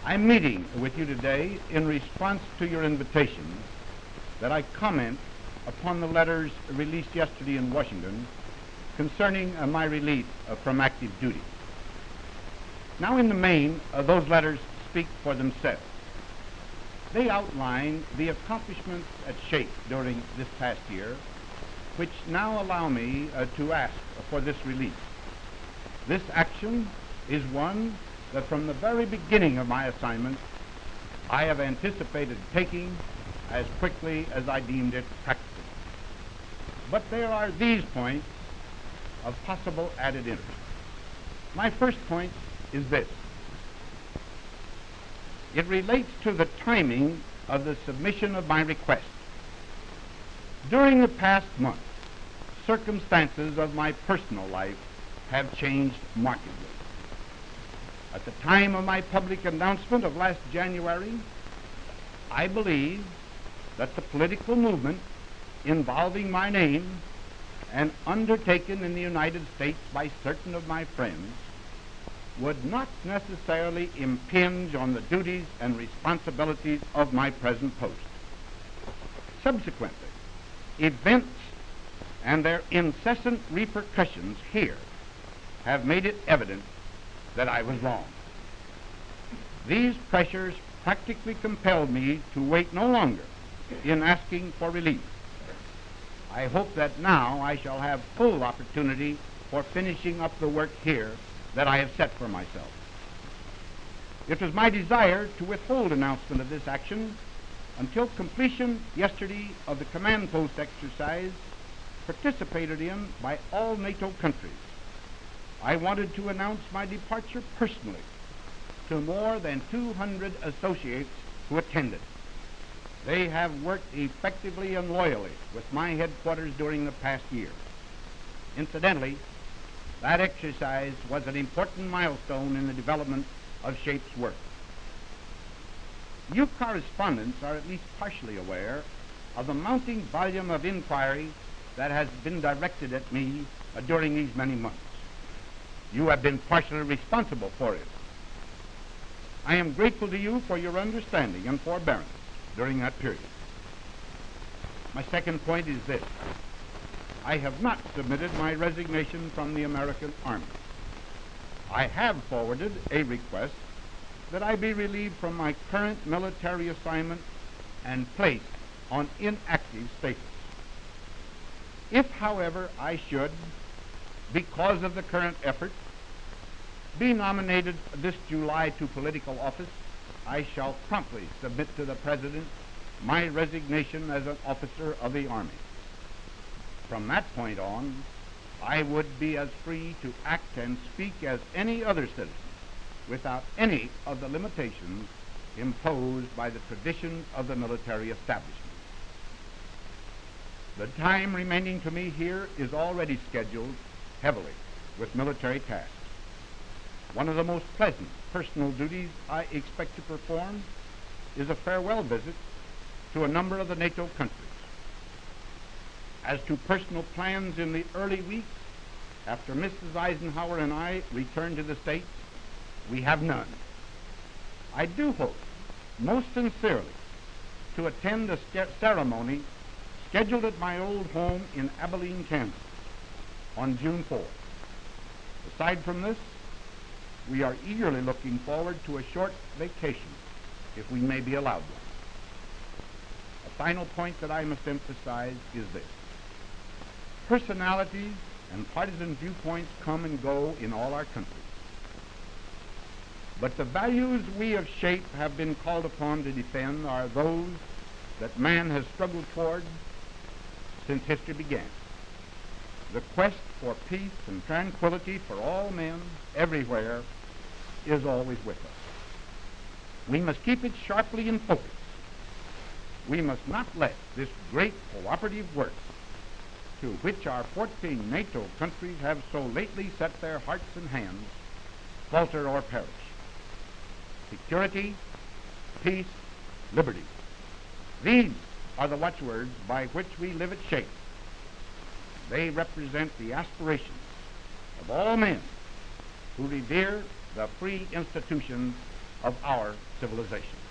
I'm meeting with you today in response to your invitation that I comment upon the letters released yesterday in Washington concerning my relief from active duty. Now, in the main, those letters speak for themselves. They outline the accomplishments at SHAPE during this past year, which now allow me to ask for this relief. This action is one that from the very beginning of my assignment, I have anticipated taking as quickly as I deemed it practical. But there are these points of possible added interest. My first point is this. It relates to the timing of the submission of my request. During the past month, circumstances of my personal life have changed markedly. At the time of my public announcement of last January, I believed that the political movement involving my name and undertaken in the United States by certain of my friends would not necessarily impinge on the duties and responsibilities of my present post. Subsequently, events and their incessant repercussions here have made it evident that I was wrong. These pressures practically compelled me to wait no longer in asking for relief. I hope that now I shall have full opportunity for finishing up the work here that I have set for myself. It was my desire to withhold announcement of this action until completion yesterday of the command post exercise participated in by all NATO countries. I wanted to announce my departure personally to more than 200 associates who attended. They have worked effectively and loyally with my headquarters during the past year. Incidentally, that exercise was an important milestone in the development of SHAPE's work. You correspondents are at least partially aware of the mounting volume of inquiry that has been directed at me during these many months. You have been partially responsible for it. I am grateful to you for your understanding and forbearance during that period. My second point is this. I have not submitted my resignation from the American Army. I have forwarded a request that I be relieved from my current military assignment and placed on inactive status. If, however, I should, because of the current effort, be nominated this July to political office, I shall promptly submit to the President my resignation as an officer of the Army. From that point on, I would be as free to act and speak as any other citizen without any of the limitations imposed by the traditions of the military establishment. The time remaining to me here is already scheduled heavily with military tasks. One of the most pleasant personal duties I expect to perform is a farewell visit to a number of the NATO countries. As to personal plans in the early weeks after Mrs. Eisenhower and I return to the States, we have none. I do hope, most sincerely, to attend a ceremony scheduled at my old home in Abilene, Kansas, on June 4th. Aside from this, we are eagerly looking forward to a short vacation, if we may be allowed one. A final point that I must emphasize is this. Personalities and partisan viewpoints come and go in all our countries. But the values we of SHAPE have been called upon to defend are those that man has struggled toward since history began. The quest for peace and tranquility for all men everywhere is always with us. We must keep it sharply in focus. We must not let this great cooperative work to which our 14 NATO countries have so lately set their hearts and hands falter or perish. Security, peace, liberty. These are the watchwords by which we live at SHAPE. They represent the aspirations of all men who revere the free institutions of our civilization.